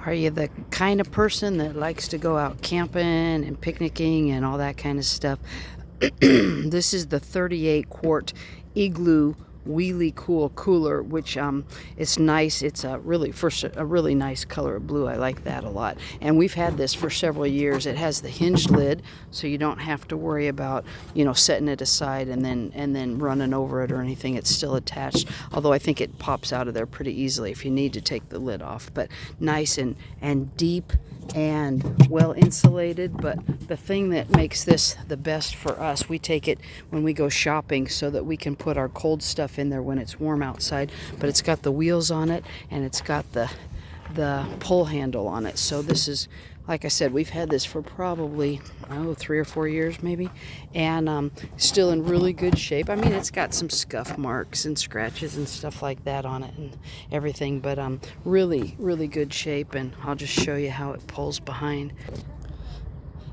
Are you the kind of person that likes to go out camping and picnicking and all that kind of stuff? This is the 38 quart Igloo Wheelie Cool cooler, which it's nice. It's a really nice color of blue. I like that a lot. And we've had this for several years. It has the hinged lid, so you don't have to worry about setting it aside and then running over it or anything. It's still attached. Although I think it pops out of there pretty easily if you need to take the lid off. But nice and deep and well insulated. But the thing that makes this the best for us, we take it when we go shopping so that we can put our cold stuff in there when it's warm outside. But it's got the wheels on it, and it's got the pull handle on it. So this is, like I said, we've had this for probably 3 or 4 years maybe, and still in really good shape. I mean, it's got some scuff marks and scratches and stuff like that on it and everything, but really good shape. And I'll just show you how it pulls behind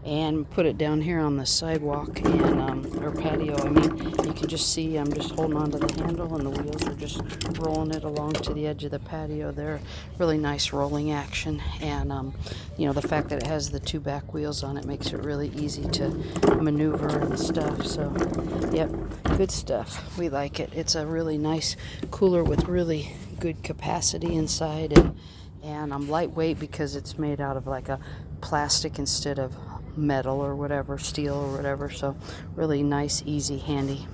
and put it down here on the sidewalk and or patio. I mean, you can just see I'm just holding on to the handle, and the wheels are just rolling it along to the edge of the patio there. Really nice rolling action, and the fact that it has the 2 back wheels on it makes it really easy to maneuver and stuff. So yep, good stuff. We like it. It's a really nice cooler with really good capacity inside, and lightweight because it's made out of like a plastic instead of metal or whatever, steel or whatever. So really nice, easy, handy.